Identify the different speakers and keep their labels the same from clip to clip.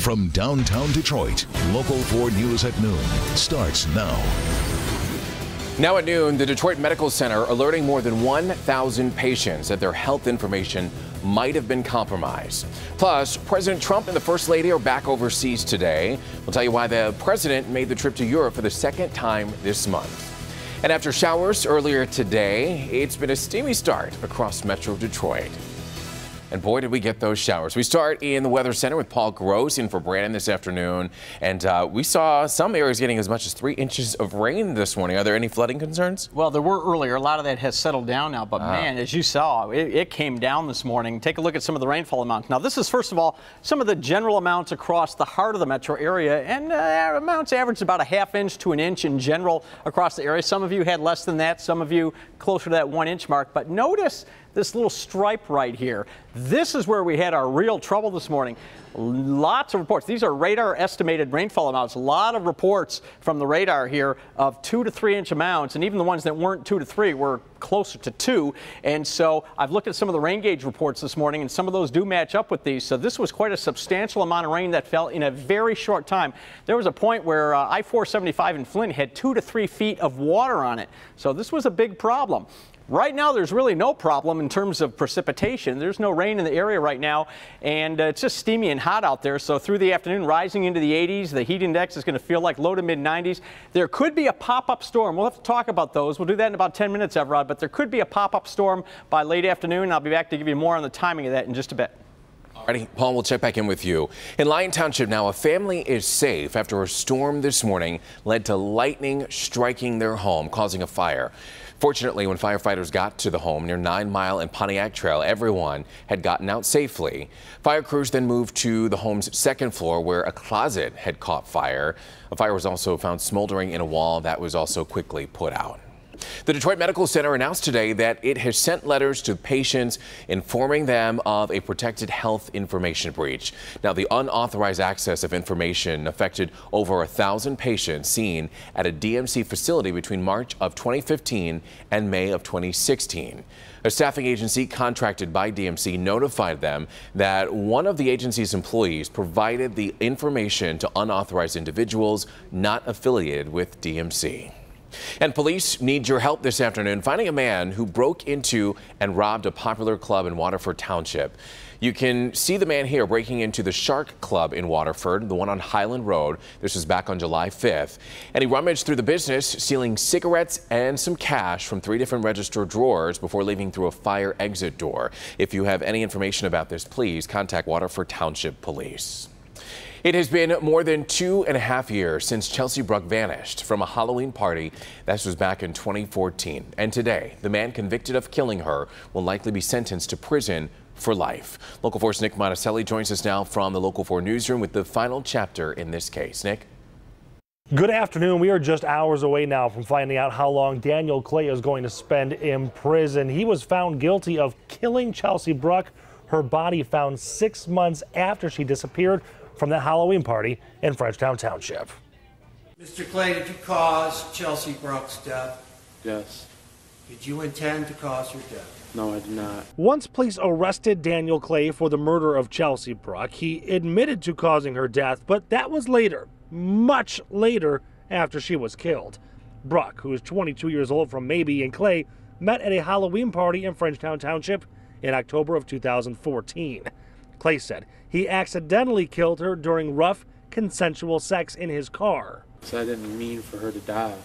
Speaker 1: From downtown Detroit, Local 4 News at noon starts now.
Speaker 2: Now at noon, the Detroit Medical Center alerting more than 1,000 patients that their health information might have been compromised. Plus, President Trump and the First Lady are back overseas today. We'll tell you why the president made the trip to Europe for the second time this month. And after showers earlier today, it's been a steamy start across Metro Detroit. And boy, did we get those showers. We start in the Weather Center with Paul Gross in for Brandon this afternoon. And we saw some areas getting as much as 3 inches of rain this morning. Are there any flooding concerns?
Speaker 3: Well, there were earlier. A lot of that has settled down now. But man, as you saw, it came down this morning. Take a look at some of the rainfall amounts. Now, this is, first of all, some of the general amounts across the heart of the metro area. And amounts averaged about a ½ inch to an inch in general across the area. Some of you had less than that. Some of you closer to that 1 inch mark. But notice this little stripe right here. This is where we had our real trouble this morning. Lots of reports. These are radar estimated rainfall amounts. A lot of reports from the radar here of 2 to 3 inch amounts, and even the ones that weren't 2 to 3 were closer to 2. And so I've looked at some of the rain gauge reports this morning, and some of those do match up with these. So this was quite a substantial amount of rain that fell in a very short time. There was a point where I-475 in Flint had 2 to 3 feet of water on it. So this was a big problem. Right now, there's really no problem in terms of precipitation. There's no rain in the area right now, and it's just steamy and hot out there. So through the afternoon, rising into the 80s, the heat index is going to feel like low to mid 90s. There could be a pop-up storm. We'll have to talk about those. We'll do that in about 10 minutes, Everard, but there could be a pop-up storm by late afternoon. I'll be back to give you more on the timing of that in just a bit.
Speaker 2: Alrighty, Paul, we'll check back in with you. In Lyon Township now, a family is safe after a storm this morning led to lightning striking their home, causing a fire. Fortunately, when firefighters got to the home near 9 Mile and Pontiac Trail, everyone had gotten out safely. Fire crews then moved to the home's second floor where a closet had caught fire. A fire was also found smoldering in a wall that was also quickly put out. The Detroit Medical Center announced today that it has sent letters to patients informing them of a protected health information breach. Now, the unauthorized access of information affected over 1,000 patients seen at a DMC facility between March of 2015 and May of 2016. A staffing agency contracted by DMC notified them that one of the agency's employees provided the information to unauthorized individuals not affiliated with DMC. And police need your help this afternoon finding a man who broke into and robbed a popular club in Waterford Township. You can see the man here breaking into the Shark Club in Waterford, the one on Highland Road. This was back on July 5th. And he rummaged through the business, stealing cigarettes and some cash from 3 different register drawers before leaving through a fire exit door. If you have any information about this, please contact Waterford Township Police. It has been more than 2.5 years since Chelsea Bruck vanished from a Halloween party. That was back in 2014. And today, the man convicted of killing her will likely be sentenced to prison for life. Local 4's Nick Monticelli joins us now from the Local 4 newsroom with the final chapter in this case. Nick?
Speaker 4: Good afternoon. We are just hours away now from finding out how long Daniel Clay is going to spend in prison. He was found guilty of killing Chelsea Bruck. Her body found 6 months after she disappeared from that Halloween party in Frenchtown Township.
Speaker 5: Mr. Clay, did you cause Chelsea Bruck's death?
Speaker 6: Yes.
Speaker 5: Did you intend to cause her death?
Speaker 6: No, I did not.
Speaker 4: Once police arrested Daniel Clay for the murder of Chelsea Bruck, he admitted to causing her death, but that was later, much later after she was killed. Bruck, who is 22 years old from Maybe, and Clay met at a Halloween party in Frenchtown Township in October of 2014. Clay said he accidentally killed her during rough, consensual sex in his car.
Speaker 6: So I didn't mean for her to die.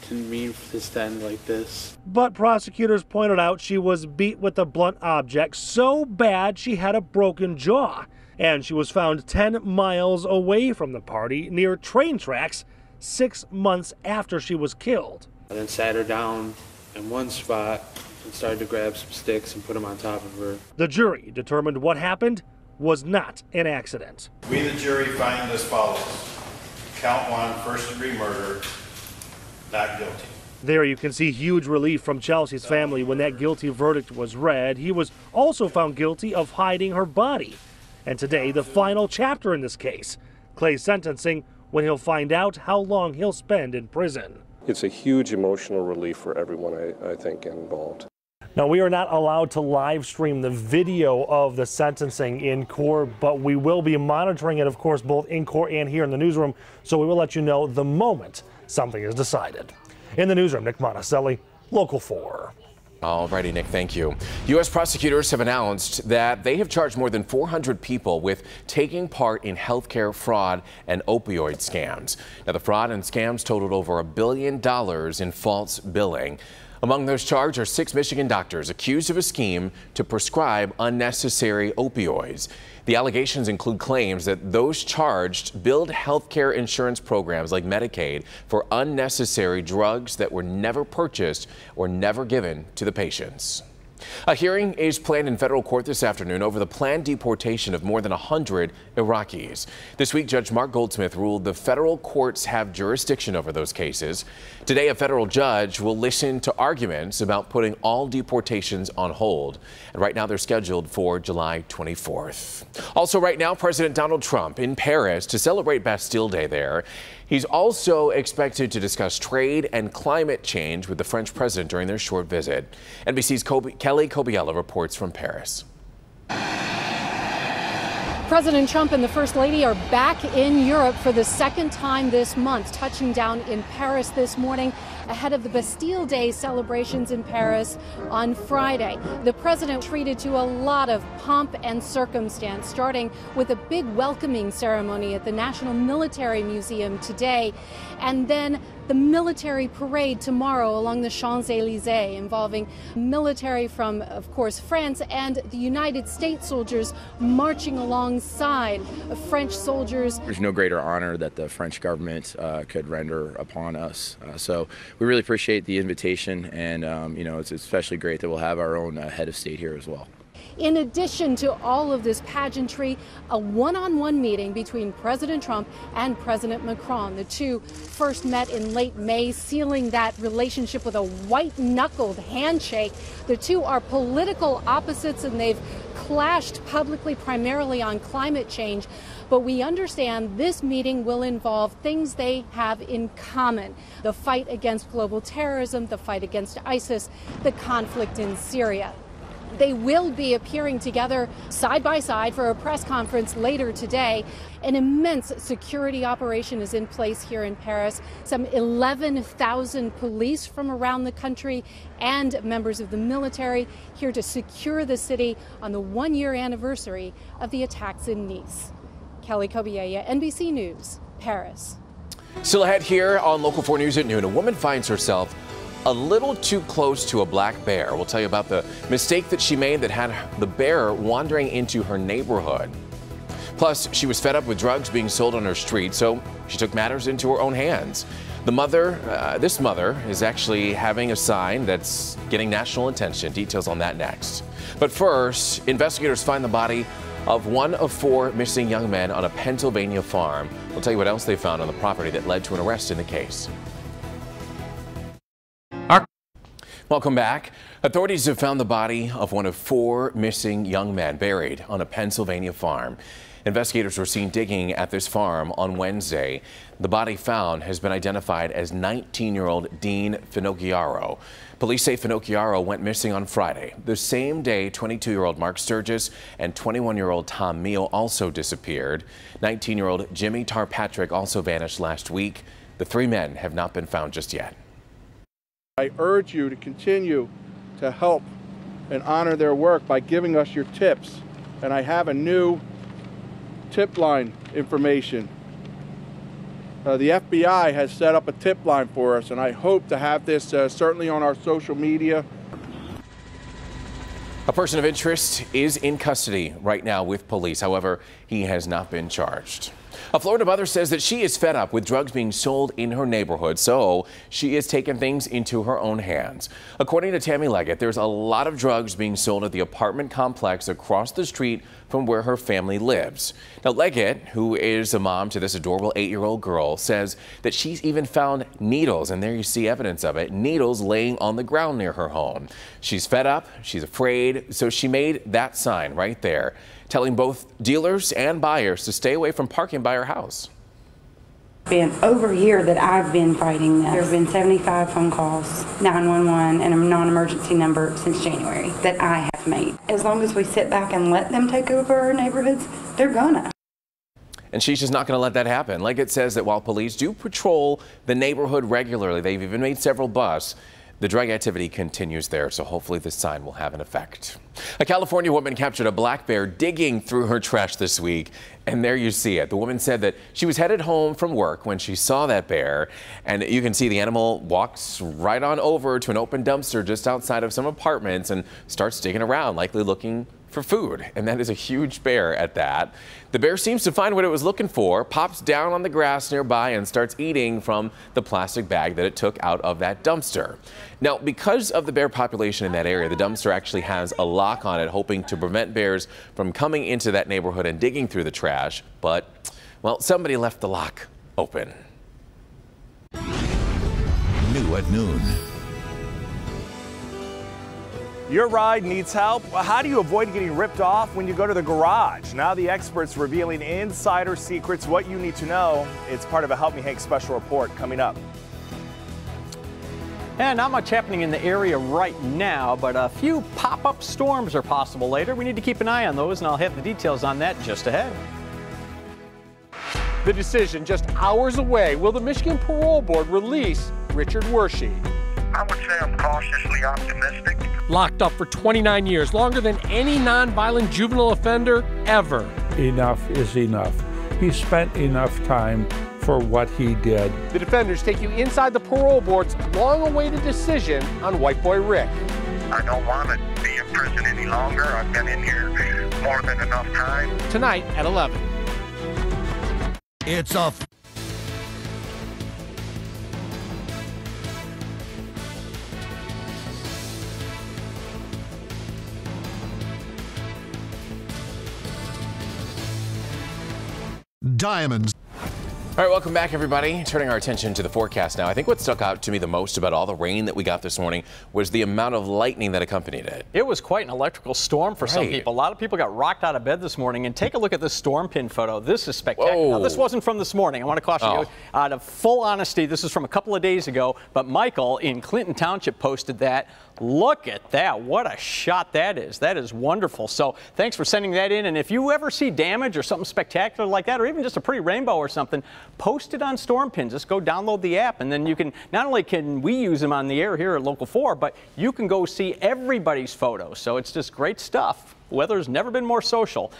Speaker 6: Didn't mean for this to end like this.
Speaker 4: But prosecutors pointed out she was beat with a blunt object so bad she had a broken jaw. And she was found 10 miles away from the party near train tracks 6 months after she was killed.
Speaker 6: I then sat her down in one spot and started to grab some sticks and put them on top of her.
Speaker 4: The jury determined what happened was not an accident.
Speaker 7: We, the jury, find as follows. Count 1, first-degree murder, not guilty.
Speaker 4: There you can see huge relief from Chelsea's family when that guilty verdict was read. He was also found guilty of hiding her body. And today, the final chapter in this case, Clay's sentencing, when he'll find out how long he'll spend in prison.
Speaker 8: It's a huge emotional relief for everyone, I think, involved.
Speaker 4: Now, we are not allowed to live stream the video of the sentencing in court, but we will be monitoring it, of course, both in court and here in the newsroom. So we will let you know the moment something is decided. In the newsroom, Nick Monticelli, Local 4.
Speaker 2: All righty, Nick, thank you. U.S. prosecutors have announced that they have charged more than 400 people with taking part in healthcare fraud and opioid scams. Now, the fraud and scams totaled over $1 billion in false billing. Among those charged are 6 Michigan doctors accused of a scheme to prescribe unnecessary opioids. The allegations include claims that those charged billed healthcare insurance programs like Medicaid for unnecessary drugs that were never purchased or never given to the patients. A hearing is planned in federal court this afternoon over the planned deportation of more than 100 Iraqis. This week, Judge Mark Goldsmith ruled the federal courts have jurisdiction over those cases. Today, a federal judge will listen to arguments about putting all deportations on hold. And right now, they're scheduled for July 24th. Also, right now, President Donald Trump in Paris to celebrate Bastille Day there. He's also expected to discuss trade and climate change with the French president during their short visit. NBC's Kelly Kobiela reports from Paris.
Speaker 8: President Trump and the First Lady are back in Europe for the second time this month, touching down in Paris this morning ahead of the Bastille Day celebrations in Paris on Friday. The president treated to a lot of pomp and circumstance, starting with a big welcoming ceremony at the National Military Museum today, and then the military parade tomorrow along the Champs-Élysées, involving military from, of course, France and the United States soldiers marching alongside French soldiers.
Speaker 9: There's no greater honor that the French government could render upon us. So we really appreciate the invitation, and it's especially great that we'll have our own head of state here as well.
Speaker 8: In addition to all of this pageantry, a one-on-one meeting between President Trump and President Macron. The two first met in late May, sealing that relationship with a white-knuckled handshake. The two are political opposites, and they've clashed publicly, primarily on climate change. But we understand this meeting will involve things they have in common: the fight against global terrorism, the fight against ISIS, the conflict in Syria. They will be appearing together side by side for a press conference later today. An immense security operation is in place here in Paris. Some 11,000 police from around the country and members of the military here to secure the city on the one-year anniversary of the attacks in Nice. Kelly Kobiela, NBC News, Paris.
Speaker 2: Still ahead here on Local 4 News at noon, a woman finds herself a little too close to a black bear. We'll tell you about the mistake that she made that had the bear wandering into her neighborhood. Plus, she was fed up with drugs being sold on her street, so she took matters into her own hands. This mother is actually having a sign that's getting national attention. Details on that next. But first, investigators find the body of one of 4 missing young men on a Pennsylvania farm. We'll tell you what else they found on the property that led to an arrest in the case. Welcome back. Authorities have found the body of one of 4 missing young men buried on a Pennsylvania farm. Investigators were seen digging at this farm on Wednesday. The body found has been identified as 19-year-old Dean Finocchiaro. Police say Finocchiaro went missing on Friday. The same day, 22-year-old Mark Sturgis and 21-year-old Tom Meal also disappeared. 19-year-old Jimmy Tarpatrick also vanished last week. The 3 men have not been found just yet.
Speaker 10: I urge you to continue to help and honor their work by giving us your tips. And I have a new tip line information. The FBI has set up a tip line for us, and I hope to have this certainly on our social media.
Speaker 2: A person of interest is in custody right now with police. However, he has not been charged. A Florida mother says that she is fed up with drugs being sold in her neighborhood, so she has taken things into her own hands. According to Tammy Leggett, there's a lot of drugs being sold at the apartment complex across the street from where her family lives. Now, Leggett, who is a mom to this adorable 8-year-old girl, says that she's even found needles, and there you see evidence of it, needles laying on the ground near her home. She's fed up, she's afraid, so she made that sign right there, telling both dealers and buyers to stay away from parking by her house.
Speaker 11: Been over a year that I've been fighting this. There have been 75 phone calls, 911, and a non-emergency number since January that I have made. As long as we sit back and let them take over our neighborhoods, they're gonna.
Speaker 2: And she's just not going to let that happen. Like it says that while police do patrol the neighborhood regularly, they've even made several busts, the drug activity continues there, so hopefully this sign will have an effect. A California woman captured a black bear digging through her trash this week, and there you see it. The woman said that she was headed home from work when she saw that bear, and you can see the animal walks right on over to an open dumpster just outside of some apartments and starts digging around, likely looking for food, and that is a huge bear at that. The bear seems to find what it was looking for, pops down on the grass nearby and starts eating from the plastic bag that it took out of that dumpster. Now, because of the bear population in that area, the dumpster actually has a lock on it, hoping to prevent bears from coming into that neighborhood and digging through the trash, but, well, somebody left the lock open.
Speaker 1: New at noon.
Speaker 12: Your ride needs help? Well, how do you avoid getting ripped off when you go to the garage? Now the experts revealing insider secrets, what you need to know. It's part of a Help Me Hank special report coming up.
Speaker 3: And not much happening in the area right now, but a few pop-up storms are possible later. We need to keep an eye on those, and I'll have the details on that just ahead.
Speaker 13: The decision just hours away. Will the Michigan Parole Board release Richard Wershey?
Speaker 14: I would say I'm cautiously optimistic.
Speaker 13: Locked up for 29 years, longer than any nonviolent juvenile offender ever.
Speaker 15: Enough is enough. He spent enough time for what he did.
Speaker 13: The defenders take you inside the Parole Board's long-awaited decision on White Boy Rick.
Speaker 14: I don't want to be in prison any longer. I've been in here more than enough time.
Speaker 13: Tonight at 11.
Speaker 1: It's a Diamonds.
Speaker 2: All right, welcome back, everybody. Turning our attention to the forecast now. I think what stuck out to me the most about all the rain that we got this morning was the amount of lightning that accompanied it.
Speaker 3: It was quite an electrical storm for some people. A lot of people got rocked out of bed this morning. And take a look at this storm pin photo. This is spectacular. Now, this wasn't from this morning. I want to caution you. Out of full honesty, this is from a couple of days ago. But Michael in Clinton Township posted that. Look at that. What a shot that is. That is wonderful. So thanks for sending that in. And if you ever see damage or something spectacular like that, or even just a pretty rainbow or something, post it on Storm Pins. Just go download the app, and then you can, not only can we use them on the air here at Local 4, but you can go see everybody's photos. So it's just great stuff. Weather's never been more social.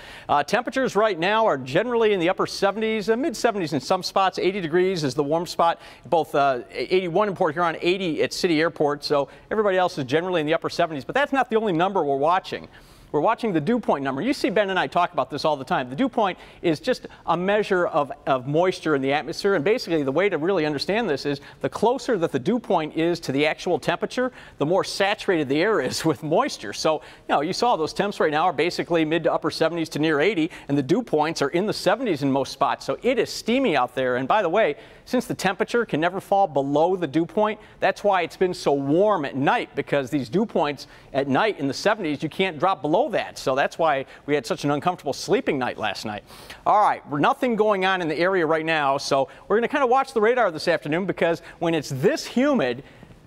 Speaker 3: Temperatures right now are generally in the upper 70s, mid 70s in some spots. 80 degrees is the warm spot. Both 81 in Port Huron, 80 at City Airport. So everybody else is generally in the upper 70s. But that's not the only number we're watching. We're watching the dew point number. You see Ben and I talk about this all the time. The dew point is just a measure of moisture in the atmosphere. And basically the way to really understand this is the closer that the dew point is to the actual temperature, the more saturated the air is with moisture. So, you saw those temps right now are basically mid to upper 70s to near 80, and the dew points are in the 70s in most spots. So it is steamy out there. And by the way, since the temperature can never fall below the dew point, that's why it's been so warm at night, because these dew points at night in the 70s, you can't drop below that. So that's why we had such an uncomfortable sleeping night last night. All right, nothing going on in the area right now. So we're going to kind of watch the radar this afternoon, because when it's this humid,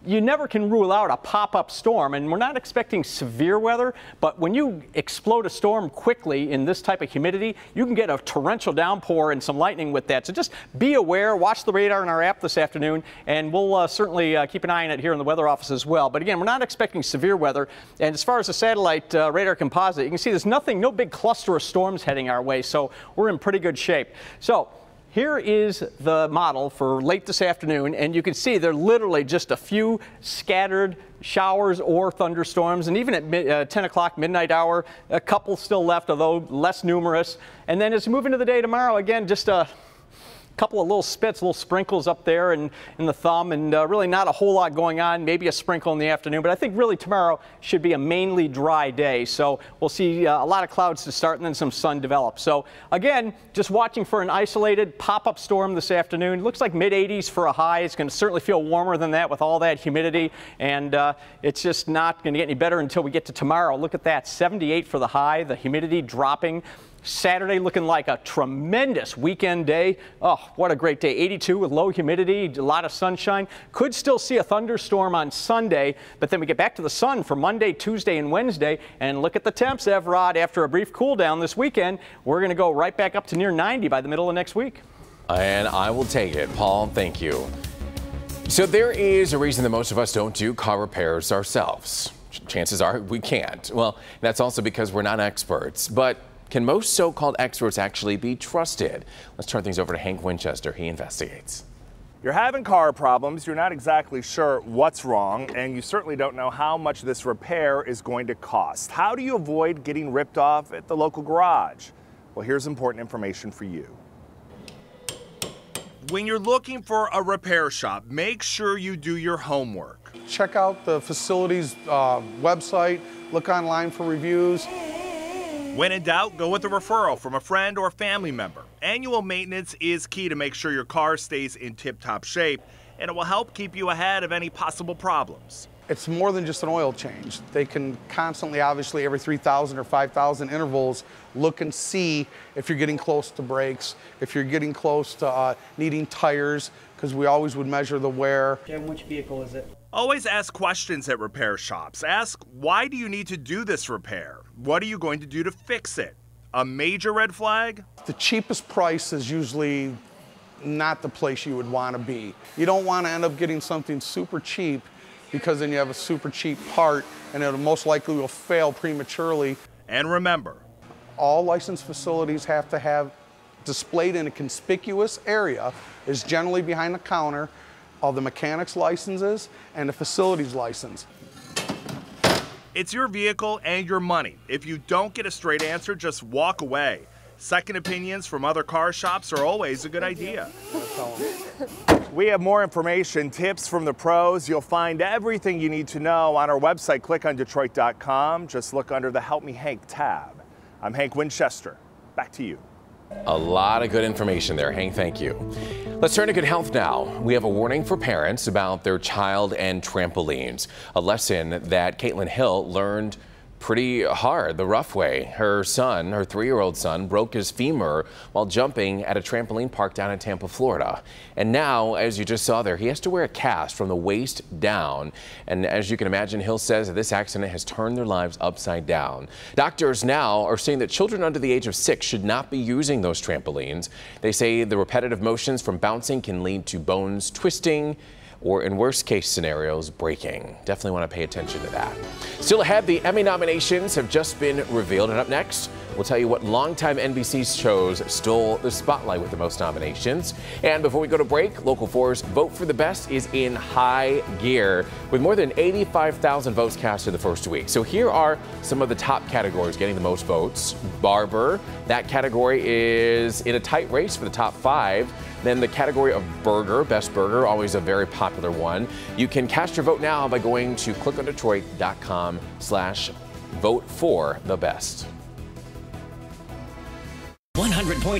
Speaker 3: you never can rule out a pop-up storm, and we're not expecting severe weather, but when you explode a storm quickly in this type of humidity, you can get a torrential downpour and some lightning with that. So just be aware, watch the radar in our app this afternoon, and we'll certainly keep an eye on it here in the weather office as well. But again, we're not expecting severe weather, and as far as the satellite radar composite, you can see there's no big cluster of storms heading our way, so we're in pretty good shape. So here is the model for late this afternoon, and you can see there are literally just a few scattered showers or thunderstorms, and even at 10 o'clock midnight hour, a couple still left, although less numerous. And then as we move into the day tomorrow, again, just a couple of little spits, little sprinkles up there and in the thumb, and really not a whole lot going on, maybe a sprinkle in the afternoon. But I think really tomorrow should be a mainly dry day. So we'll see a lot of clouds to start and then some sun develop. So again, just watching for an isolated pop-up storm this afternoon. Looks like mid-80s for a high. It's going to certainly feel warmer than that with all that humidity. And it's just not going to get any better until we get to tomorrow. Look at that, 78 for the high, the humidity dropping. Saturday looking like a tremendous weekend day. Oh, what a great day. 82 with low humidity, a lot of sunshine. Could still see a thunderstorm on Sunday, but then we get back to the sun for Monday, Tuesday, and Wednesday. And look at the temps, Evrod. After a brief cool down this weekend, we're going to go right back up to near 90 by the middle of next week.
Speaker 2: And I will take it. Paul, thank you. So there is a reason that most of us don't do car repairs ourselves. Chances are we can't. Well, that's also because we're not experts. But can most so-called experts actually be trusted? Let's turn things over to Hank Winchester. He investigates.
Speaker 12: You're having car problems, you're not exactly sure what's wrong, and you certainly don't know how much this repair is going to cost. How do you avoid getting ripped off at the local garage? Well, here's important information for you. When you're looking for a repair shop, make sure you do your homework.
Speaker 10: Check out the facility's website, look online for reviews.
Speaker 12: When in doubt, go with a referral from a friend or family member. Annual maintenance is key to make sure your car stays in tip-top shape, and it will help keep you ahead of any possible problems.
Speaker 10: It's more than just an oil change. They can constantly, obviously, every 3,000 or 5,000 intervals, look and see if you're getting close to brakes, if you're getting close to needing tires, because we always would measure the wear.
Speaker 16: And which vehicle is it?
Speaker 12: Always ask questions at repair shops. Ask, why do you need to do this repair? What are you going to do to fix it? A major red flag?
Speaker 10: The cheapest price is usually not the place you would want to be. You don't want to end up getting something super cheap, because then you have a super cheap part and it most likely will fail prematurely.
Speaker 12: And remember,
Speaker 10: all licensed facilities have to have displayed in a conspicuous area, is generally behind the counter, of the mechanic's licenses and the facility's license.
Speaker 12: It's your vehicle and your money. If you don't get a straight answer, just walk away. Second opinions from other car shops are always a good idea. We have more information, tips from the pros. You'll find everything you need to know on our website, clickondetroit.com. Just look under the Help Me Hank tab. I'm Hank Winchester. Back to you.
Speaker 2: A lot of good information there, Hank. Thank you. Let's turn to good health now. We have a warning for parents about their child and trampolines. A lesson that Caitlin Hill learned pretty hard, the rough way. Her son, her 3-year-old son, broke his femur while jumping at a trampoline park down in Tampa, Florida. And now, as you just saw there, he has to wear a cast from the waist down. And as you can imagine, Hill says that this accident has turned their lives upside down. Doctors now are saying that children under the age of 6 should not be using those trampolines. They say the repetitive motions from bouncing can lead to bones twisting, or in worst case scenarios, breaking. Definitely want to pay attention to that. Still ahead, the Emmy nominations have just been revealed, and up next, we'll tell you what longtime NBC shows stole the spotlight with the most nominations. And before we go to break, Local 4's Vote for the Best is in high gear with more than 85,000 votes cast in the first week. So here are some of the top categories getting the most votes. Barber, that category is in a tight race for the top 5. Then the category of burger, best burger, always a very popular one. You can cast your vote now by going to clickondetroit.com/vote for the best.
Speaker 17: 100 points.